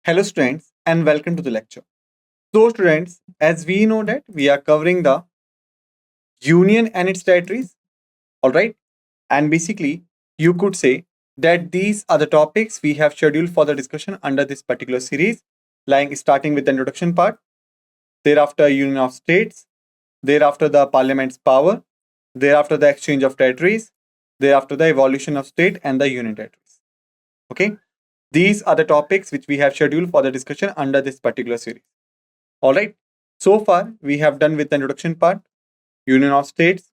Hello students and welcome to the lecture. So students, as we know that we are covering the union and its territories, all right? And basically, you could say that these are the topics we have scheduled for the discussion under this particular series, like starting with the introduction part, thereafter union of states, thereafter the parliament's power, thereafter the exchange of territories, thereafter the evolution of state and the union territories. Okay? These are the topics which we have scheduled for the discussion under this particular series. All right. So far, we have done with the introduction part, union of states,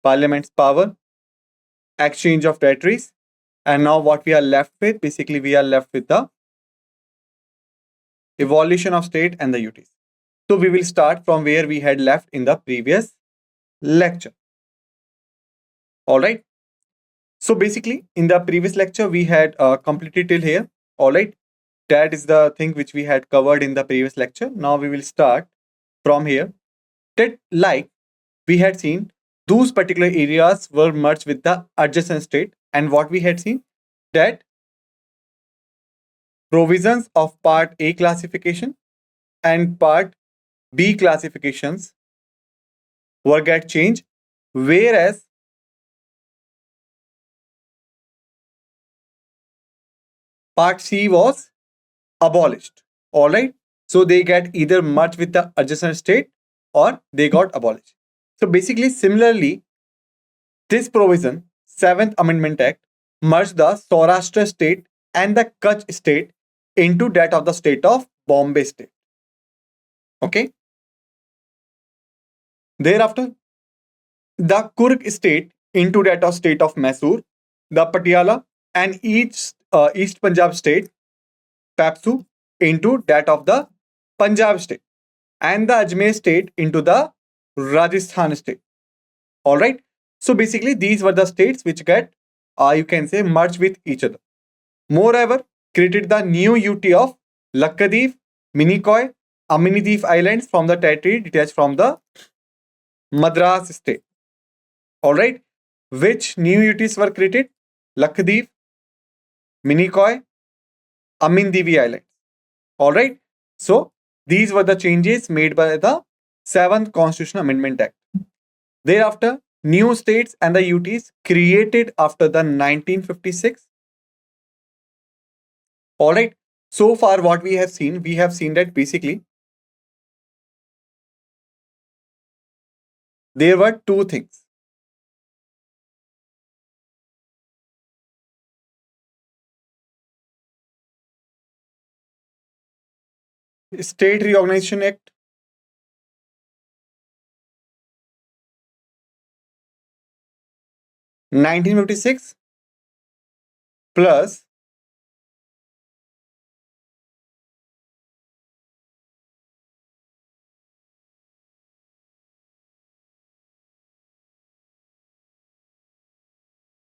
parliament's power, exchange of territories. And now what we are left with, basically we are left with the evolution of state and the UTs. So we will start from where we had left in the previous lecture. All right. So basically in the previous lecture, we had completed till here. All right. That is the thing which we had covered in the previous lecture. Now we will start from here. That like we had seen those particular areas were merged with the adjacent state, and what we had seen that provisions of part A classification and part B classifications were get changed, whereas part C was abolished. All right, so they get either merged with the adjacent state or they got abolished. So basically similarly, this provision, 7th Amendment Act, merged the Saurashtra state and the Kutch state into that of the state of Bombay state. Okay. Thereafter, the Kurg state into that of state of Mysore, the Patiala and East Punjab state, Papsu, into that of the Punjab state, and the Ajmer state into the Rajasthan state. All right. So basically, these were the states which get, you can say, merged with each other. Moreover, created the new UT of Lakshadweep, Minicoy, Aminideep Islands from the territory detached from the Madras state. All right. Which new UTs were created? Lakshadweep, Minicoy, Amindivi Islands. All right. So these were the changes made by the 7th Constitutional Amendment Act. Thereafter, new states and the UTs created after the 1956. All right. So far, what we have seen that basically there were two things. State Reorganization Act, 1956, plus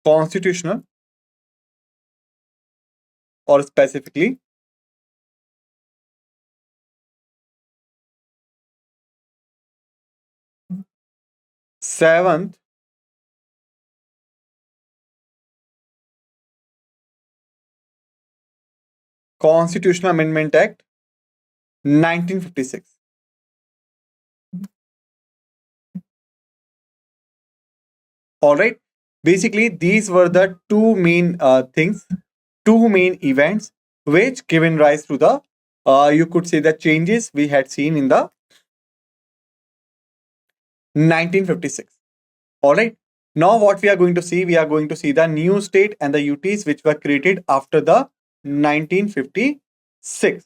constitutional, or specifically 7th Constitutional Amendment Act, 1956. All right. Basically, these were the two main things, two main events which given rise to the, you could say, the changes we had seen in the 1956. All right. Now, what we are going to see, we are going to see the new state and the UTs which were created after the 1956.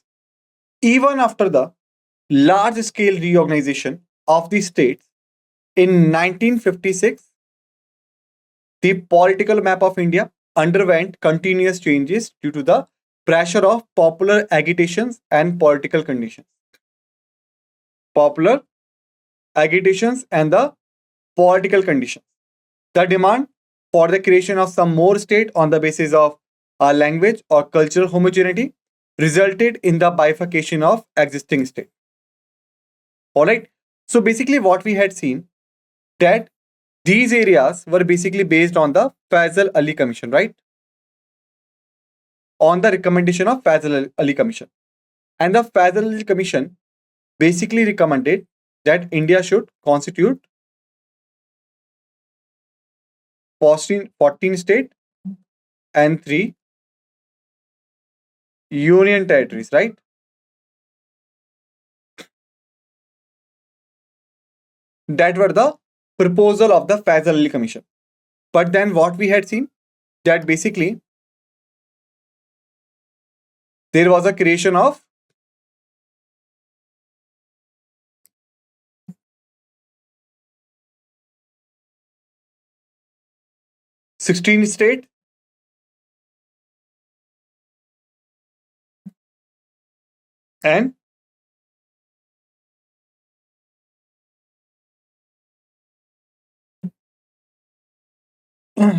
Even after the large scale reorganization of the states in 1956, the political map of India underwent continuous changes due to the pressure of popular agitations and political conditions. Popular agitations and the political conditions. The demand for the creation of some more state on the basis of language or cultural homogeneity resulted in the bifurcation of existing state. All right. So basically, what we had seen that these areas were basically based on the Faisal Ali Commission, right? On the recommendation of Faisal Ali Commission. And the Federal Commission basically recommended that India should constitute 14 states and 3 union territories, right? That were the proposal of the Federal Commission. But then what we had seen, that basically there was a creation of 16 states and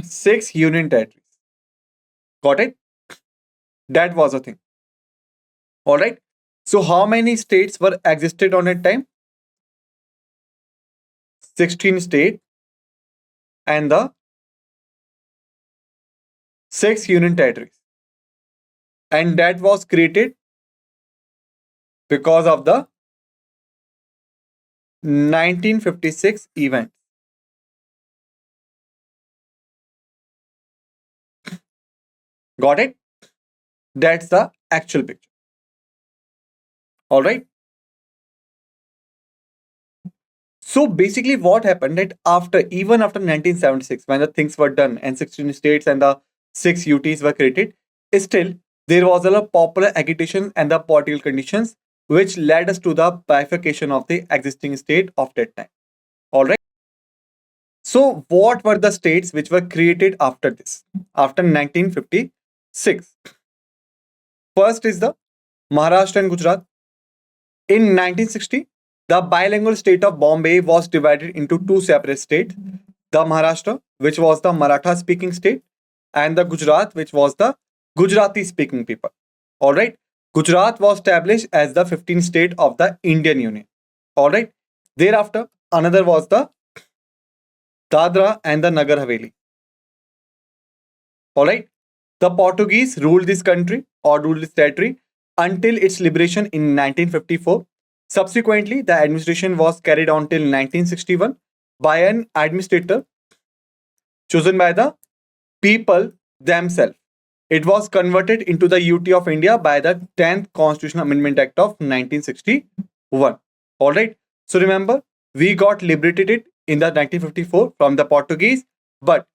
6 union territories. Got it? That was a thing. All right. So how many states were existed on that time? 16 states and the 6 union territories. And that was created because of the 1956 event. Got it? That's the actual picture. All right. So basically, what happened that even after 1976, when the things were done and 16 states and the 6 UTs were created, still there was a popular agitation and the political conditions which led us to the bifurcation of the existing state of that time. All right. So what were the states which were created after this? After 1956. First is the Maharashtra and Gujarat. In 1960, the bilingual state of Bombay was divided into 2 separate states, the Maharashtra, which was the Maratha speaking state, and the Gujarat, which was the Gujarati speaking people. All right. Gujarat was established as the 15th state of the Indian Union. All right. Thereafter, another was the Dadra and the Nagar Haveli. All right. The Portuguese ruled this country or ruled this territory until its liberation in 1954. Subsequently, the administration was carried on till 1961 by an administrator chosen by the people themselves. It was converted into the UT of India by the 10th Constitutional Amendment Act of 1961. All right. So remember, we got liberated in the 1954 from the Portuguese, but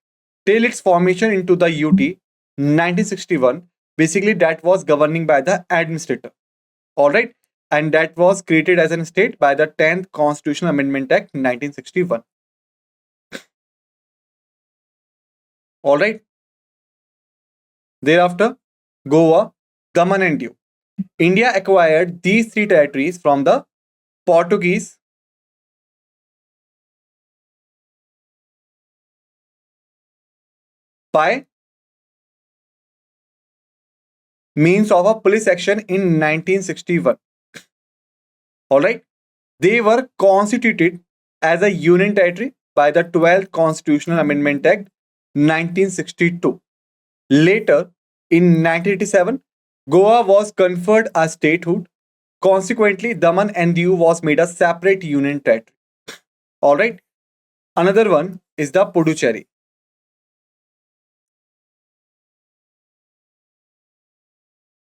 till its formation into the UT 1961, basically that was governing by the administrator. All right. And that was created as a state by the 10th Constitutional Amendment Act 1961. All right. Thereafter, Goa, Daman and Diu. India acquired these 3 territories from the Portuguese by means of a police action in 1961. All right. They were constituted as a union territory by the 12th Constitutional Amendment Act 1962. Later, in 1987, Goa was conferred a statehood. Consequently, Daman and Diu was made a separate union territory. All right. Another one is the Puducherry.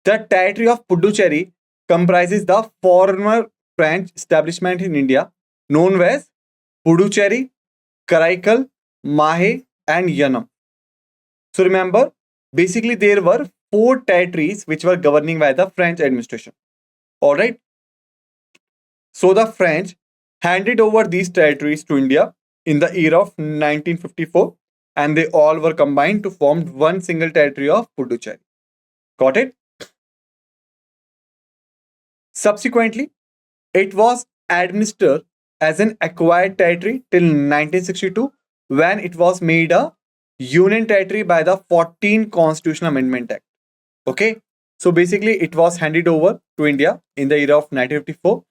The territory of Puducherry comprises the former French establishment in India known as Puducherry, Karaikal, Mahe, and Yanam. So remember, basically there were 4 territories which were governing by the French administration. All right. So the French handed over these territories to India in the year of 1954 and they all were combined to form one single territory of Puducherry. Got it? Subsequently, it was administered as an acquired territory till 1962 when it was made a union territory by the 14th Constitutional Amendment Act. Okay. So basically, it was handed over to India in the year of 1954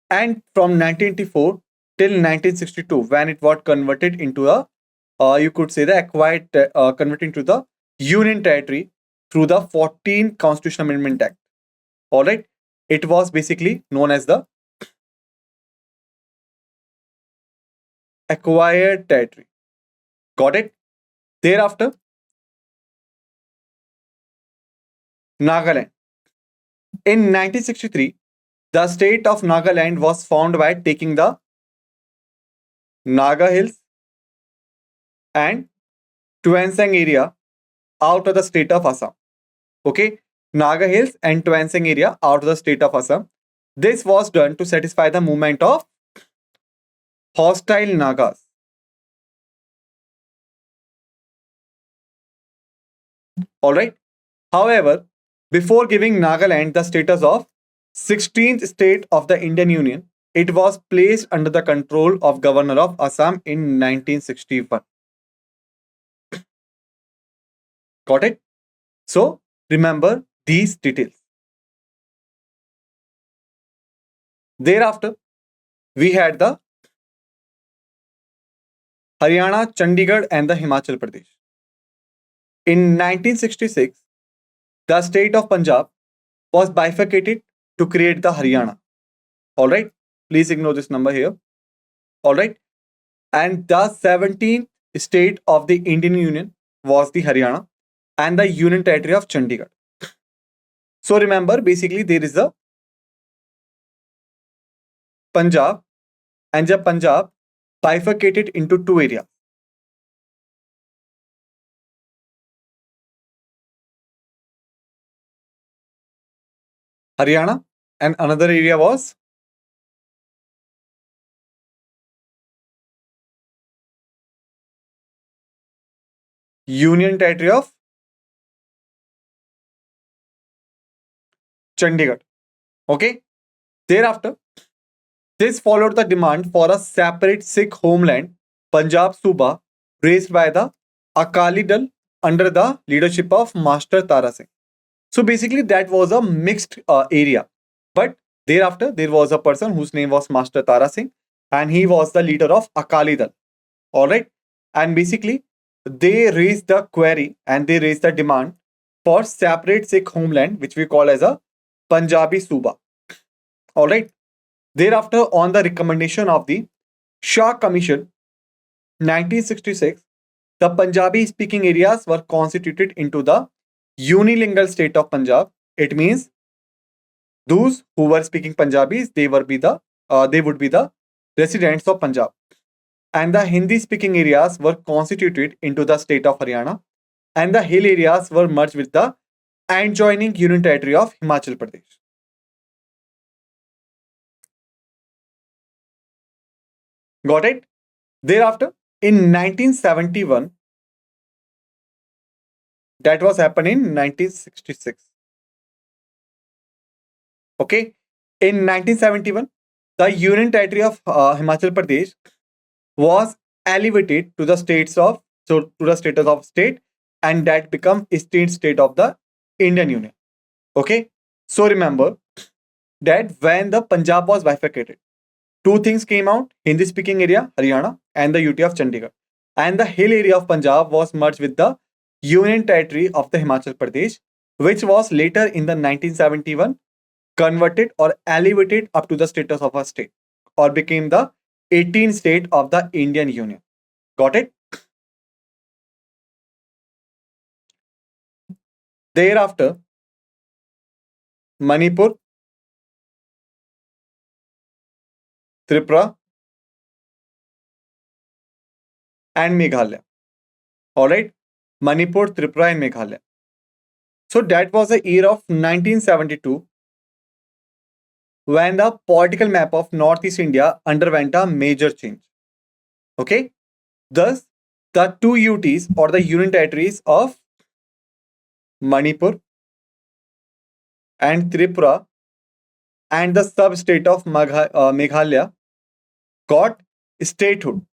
and from 1984 till 1962 when it was converted into a you could say the acquired converting to the union territory through the 14th Constitutional Amendment Act. All right. It was basically known as the acquired territory. Got it? Thereafter, Nagaland. In 1963, the state of Nagaland was found by taking the Naga Hills and Tuensang area out of the state of Assam. Okay, Naga Hills and Tuensang area out of the state of Assam. This was done to satisfy the movement of hostile Nagas. Alright. However, before giving Nagaland the status of 16th state of the Indian Union, it was placed under the control of Governor of Assam in 1961. Got it? So, remember these details. Thereafter, we had the Haryana, Chandigarh, and the Himachal Pradesh. In 1966, the state of Punjab was bifurcated to create the Haryana. Alright, please ignore this number here. Alright, and the 17th state of the Indian Union was the Haryana and the Union Territory of Chandigarh. So remember, basically there is a Punjab, and the Punjab bifurcated into two areas. Haryana, and another area was Union Territory of Chandigarh. Okay. Thereafter, this followed the demand for a separate Sikh homeland, Punjab Suba, raised by the Akali Dal under the leadership of Master Tara Singh. So basically, that was a mixed area. But thereafter, there was a person whose name was Master Tara Singh, and he was the leader of Akali Dal. All right. And basically, they raised the query and they raised the demand for separate Sikh homeland, which we call as a Punjabi Suba. All right. Thereafter, on the recommendation of the Shah Commission, 1966, the Punjabi speaking areas were constituted into the unilingual state of Punjab. It means those who were speaking Punjabis, they would be the residents of Punjab. And the Hindi speaking areas were constituted into the state of Haryana, and the hill areas were merged with the adjoining Union Territory of Himachal Pradesh. Got it? Thereafter, in 1971, that was happened in 1966. Okay. In 1971, the Union Territory of Himachal Pradesh was elevated to the status of state, and that become state of the Indian Union. Okay. So remember that when the Punjab was bifurcated, two things came out: Hindi speaking area, Haryana, and the UT of Chandigarh. And the hill area of Punjab was merged with the Union Territory of the Himachal Pradesh, which was later in the 1971 converted or elevated up to the status of a state, or became the 18th state of the Indian Union. Got it? Thereafter, Manipur, Tripura, and Meghalaya. Alright? Manipur, Tripura, and Meghalaya. So that was the year of 1972 when the political map of Northeast India underwent a major change. Okay? Thus, the two UTs or the Union Territories of Manipur and Tripura and the sub-state of Meghalaya got statehood,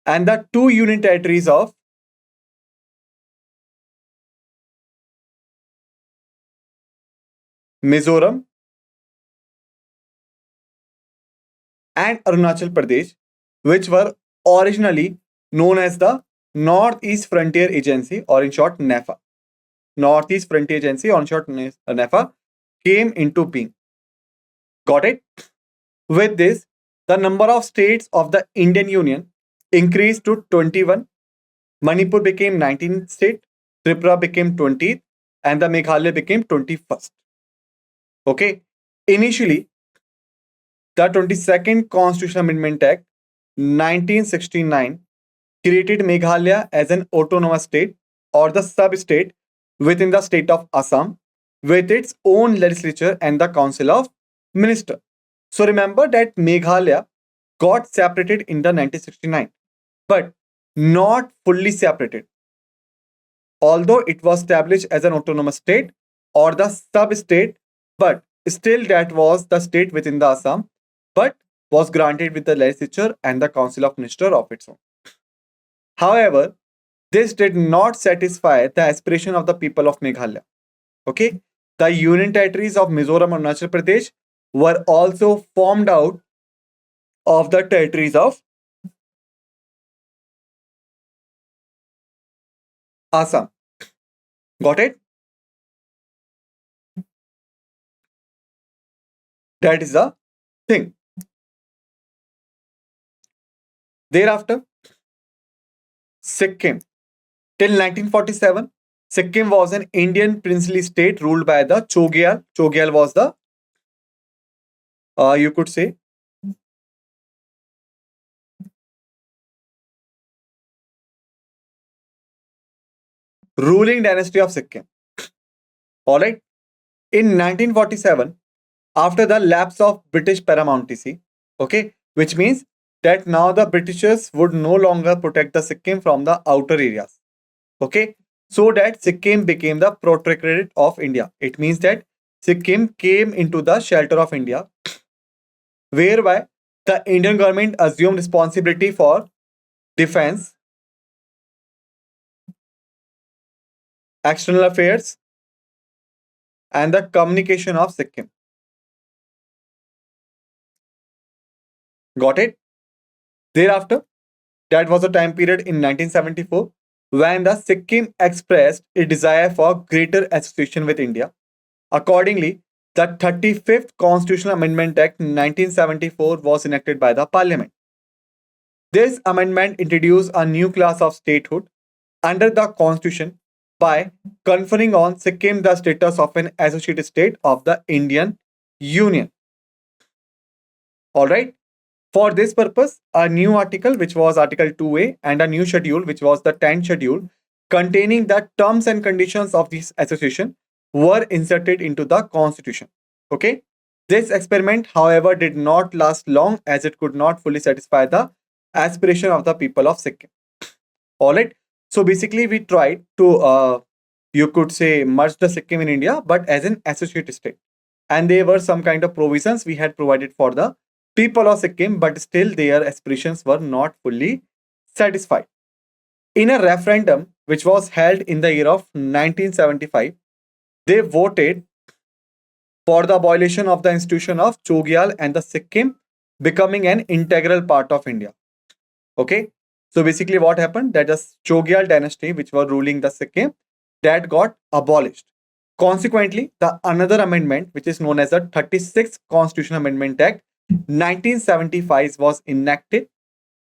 and the two Union Territories of Mizoram and Arunachal Pradesh, which were originally known as the Northeast Frontier Agency, or in short NEFA. Northeast Frontier Agency, or in short NEFA, came into being. Got it? With this, the number of states of the Indian Union increased to 21. Manipur became 19th state, Tripura became 20th, and the Meghalaya became 21st. Okay. Initially, the 22nd Constitutional Amendment Act 1969 created Meghalaya as an autonomous state or the sub-state within the state of Assam with its own legislature and the Council of Ministers. So remember that Meghalaya got separated in the 1969, but not fully separated. Although it was established as an autonomous state or the sub-state, but still that was the state within the Assam, but was granted with the legislature and the Council of Ministers of its own. However, this did not satisfy the aspiration of the people of Meghalaya. Okay, the union territories of Mizoram and Arunachal Pradesh were also formed out of the territories of Assam. Got it? That is the thing. Thereafter, Sikkim. Till 1947, Sikkim was an Indian princely state ruled by the Chogyal. Chogyal was the, you could say, ruling dynasty of Sikkim. Alright. In 1947, after the lapse of British paramountcy, okay, which means that now the Britishers would no longer protect the Sikkim from the outer areas. Okay, so that Sikkim became the protectorate of India. It means that Sikkim came into the shelter of India, whereby the Indian government assumed responsibility for defense, external affairs, and the communication of Sikkim. Got it? Thereafter, that was a time period in 1974 when the Sikkim expressed a desire for greater association with India. Accordingly, the 35th Constitutional Amendment Act 1974 was enacted by the Parliament. This amendment introduced a new class of statehood under the Constitution by conferring on Sikkim the status of an associate state of the Indian Union. Alright. For this purpose, a new article, which was Article 2A, and a new schedule, which was the 10th schedule, containing the terms and conditions of this association, were inserted into the Constitution. Okay. This experiment, however, did not last long as it could not fully satisfy the aspiration of the people of Sikkim. Alright. So basically, we tried to, you could say, merge the Sikkim in India, but as an associate state. And there were some kind of provisions we had provided for the people of Sikkim, but still their aspirations were not fully satisfied. In a referendum which was held in the year of 1975, they voted for the abolition of the institution of Chogyal and the Sikkim becoming an integral part of India. Okay, so basically what happened, that the Chogyal dynasty which were ruling the Sikkim, that got abolished. Consequently, the another amendment which is known as the 36th Constitutional Amendment Act 1975 was enacted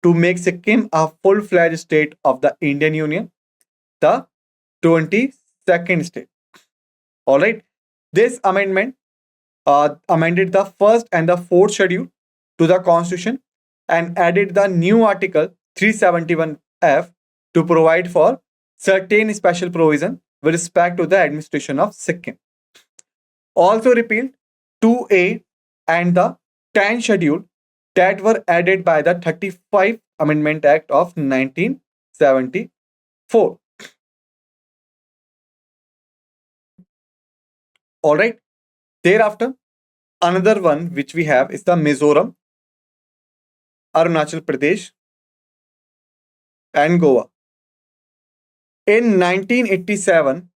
to make Sikkim a full-fledged state of the Indian Union, the 22nd state. Alright, this amendment amended the first and the fourth schedule to the Constitution and added the new Article 371F to provide for certain special provision with respect to the administration of Sikkim. Also repealed 2A and the 10 schedule that were added by the 35th Amendment Act of 1974. Alright, thereafter, another one which we have is the Mizoram, Arunachal Pradesh, and Goa. In 1987,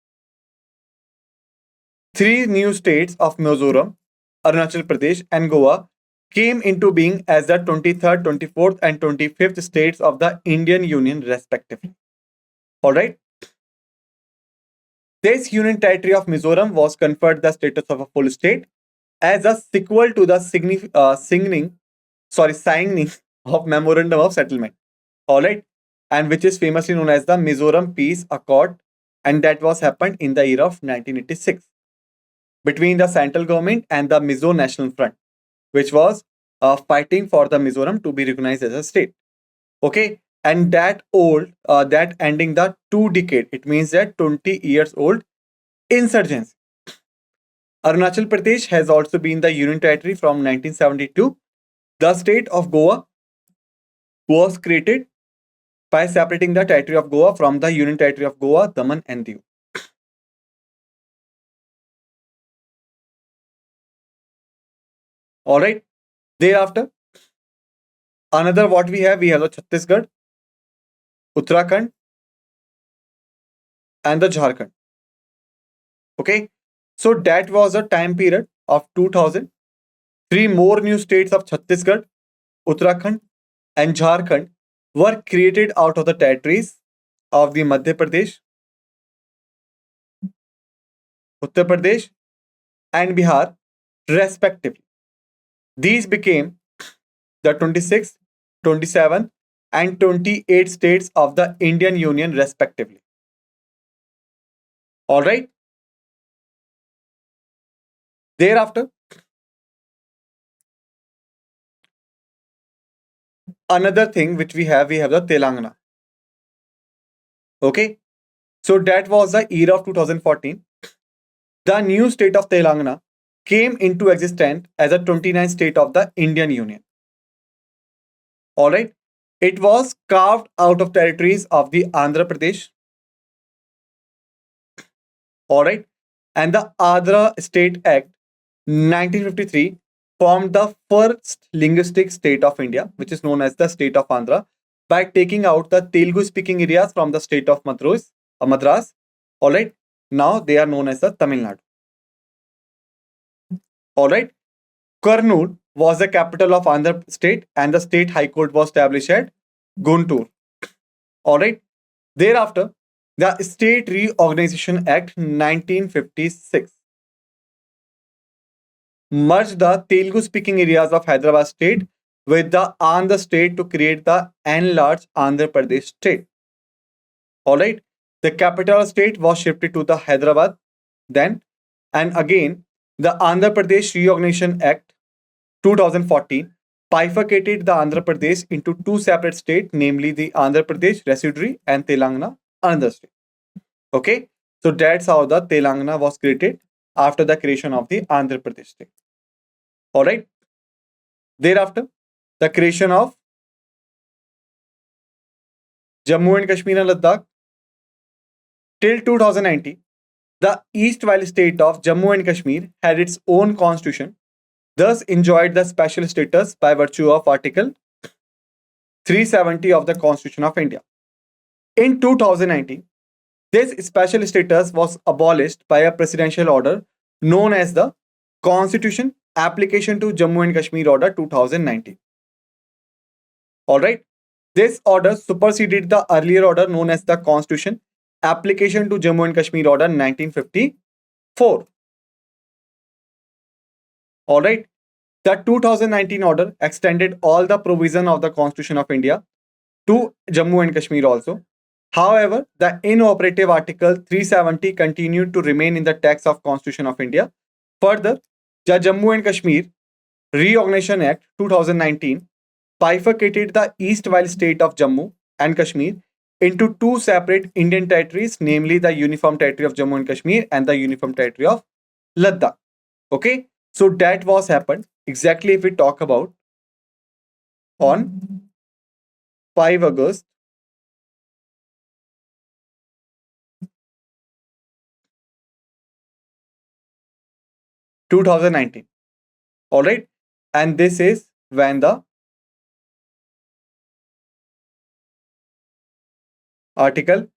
three new states of Mizoram, Arunachal Pradesh, and Goa came into being as the 23rd, 24th, and 25th states of the Indian Union, respectively. Alright. This union territory of Mizoram was conferred the status of a full state, as a sequel to the signing of Memorandum of Settlement. All right, and which is famously known as the Mizoram Peace Accord, and that was happened in the year of 1986 between the central government and the Mizo National Front, which was fighting for the Mizoram to be recognized as a state. Okay, and that ending the 2 decade, it means that 20 years old insurgency. Arunachal Pradesh has also been the union territory from 1972. The state of Goa was created by separating the territory of Goa from the union territory of Goa, Daman and Diu. All right. Thereafter, another what we have the Chhattisgarh, Uttarakhand, and the Jharkhand. Okay. So that was a time period of 2000. Three more new states of Chhattisgarh, Uttarakhand, and Jharkhand were created out of the territories of the Madhya Pradesh, Uttar Pradesh, and Bihar, respectively. These became the 26th, 27th, and 28th states of the Indian Union, respectively. All right. Thereafter, another thing which we have the Telangana. Okay. So that was the year of 2014. The new state of Telangana came into existence as a 29th state of the Indian Union. All right. It was carved out of territories of the Andhra Pradesh. All right. And the Andhra State Act 1953 formed the first linguistic state of India, which is known as the state of Andhra, by taking out the Telugu speaking areas from the state of Madras. All right. Now they are known as the Tamil Nadu. All right. Kurnool was the capital of Andhra state and the state high court was established at Guntur. All right. Thereafter, the State Reorganization Act 1956 merged the Telugu speaking areas of Hyderabad state with the Andhra state to create the enlarged Andhra Pradesh state. All right. The capital state was shifted to the Hyderabad then, and again, the Andhra Pradesh Reorganization Act 2014 bifurcated the Andhra Pradesh into two separate states, namely the Andhra Pradesh residuary and Telangana another state. Okay, so that's how the Telangana was created after the creation of the Andhra Pradesh state. All right. Thereafter, the creation of Jammu and Kashmir and Ladakh till 2019. The East Valley state of Jammu and Kashmir had its own constitution, thus enjoyed the special status by virtue of Article 370 of the Constitution of India. In 2019, this special status was abolished by a presidential order known as the Constitution Application to Jammu and Kashmir Order 2019. All right. This order superseded the earlier order known as the Constitution Application to Jammu and Kashmir Order 1954. All right. The 2019 order extended all the provision of the Constitution of India to Jammu and Kashmir also. However, the inoperative Article 370 continued to remain in the text of Constitution of India. Further, the Jammu and Kashmir Reorganization Act 2019 bifurcated the East Valley state of Jammu and Kashmir into two separate Indian territories, namely the Uniform Territory of Jammu and Kashmir and the Uniform Territory of Ladakh. Okay, so that was happened exactly if we talk about on 5 August 2019. All right, and this is when the Article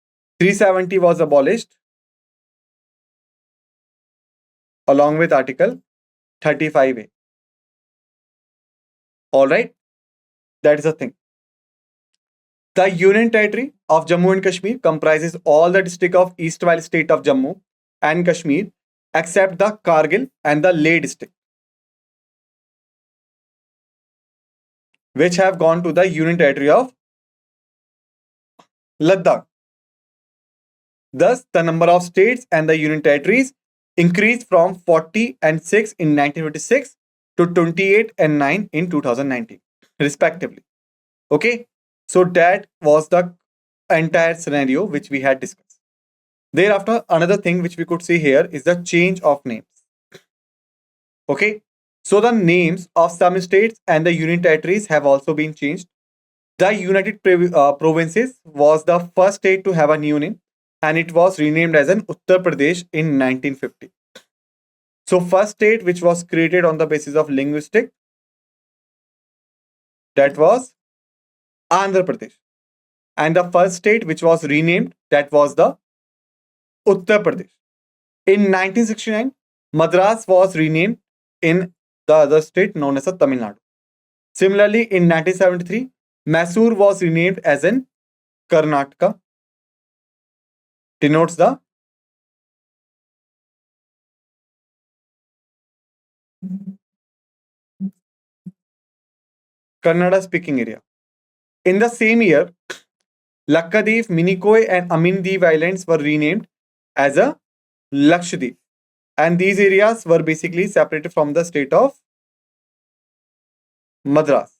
370 was abolished along with Article 35A. All right, that is the thing. The Union Territory of Jammu and Kashmir comprises all the district of East Valley state of Jammu and Kashmir except the Kargil and the Leh district. which have gone to the Union Territory of Ladakh. Thus, the number of states and the Union Territories increased from 40 and 6 in 1956 to 28 and 9 in 2019, respectively. Okay, so that was the entire scenario which we had discussed. Thereafter, another thing which we could see here is the change of names. Okay, so the names of some states and the Union Territories have also been changed. The United Provinces was the first state to have a new name, and it was renamed as an Uttar Pradesh in 1950. So first state which was created on the basis of linguistic, that was Andhra Pradesh. And the first state which was renamed, that was the Uttar Pradesh. In 1969, Madras was renamed in the other state known as Tamil Nadu. Similarly, in 1973, Mysore was renamed as in Karnataka. Denotes the Kannada speaking area. In the same year, Lakshadweep, Minikoi, and Amindeep Islands were renamed as a Lakshadweep. And these areas were basically separated from the state of Madras.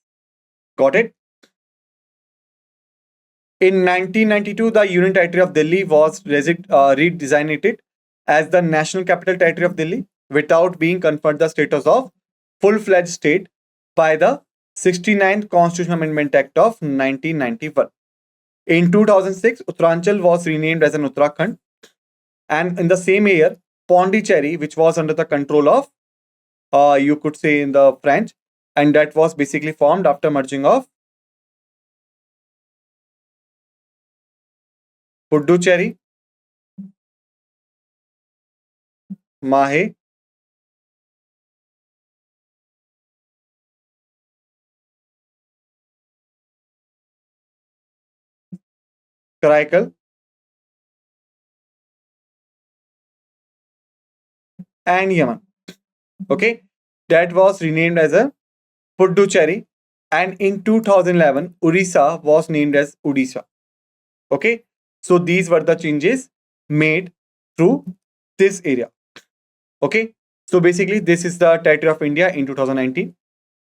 Got it? In 1992, the Union Territory of Delhi was redesignated as the National Capital Territory of Delhi without being conferred the status of full-fledged state by the 69th Constitutional Amendment Act of 1991. In 2006, Uttaranchal was renamed as an Uttarakhand. And in the same year, Pondicherry, which was under the control of, you could say in the French, and that was basically formed after merging of Puducherry, Mahe, Karaikal, and Yaman. Okay, that was renamed as a Puducherry, and in 2011, Orissa was named as Odisha. Okay, so these were the changes made through this area. Okay, so basically, this is the territory of India in 2019,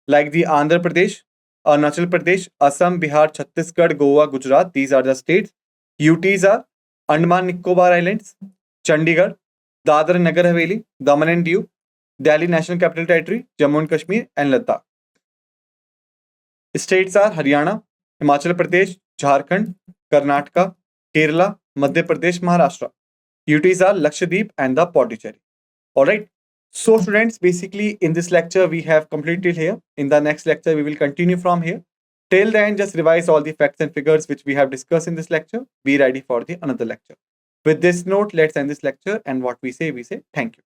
like the Andhra Pradesh, Arunachal Pradesh, Assam, Bihar, Chhattisgarh, Goa, Gujarat. These are the states. UTs are Andaman Nicobar Islands, Chandigarh, Dadra and Nagar Haveli, Daman and Diu, Delhi National Capital Territory, Jammu and Kashmir, and Ladakh. States are Haryana, Himachal Pradesh, Jharkhand, Karnataka, Kerala, Madhya Pradesh, Maharashtra. UTs are Lakshadweep and the Pondicherry. All right. So students, basically in this lecture, we have completed here. In the next lecture, we will continue from here. Till then, just revise all the facts and figures which we have discussed in this lecture. Be ready for the another lecture. With this note, let's end this lecture. And what we say thank you.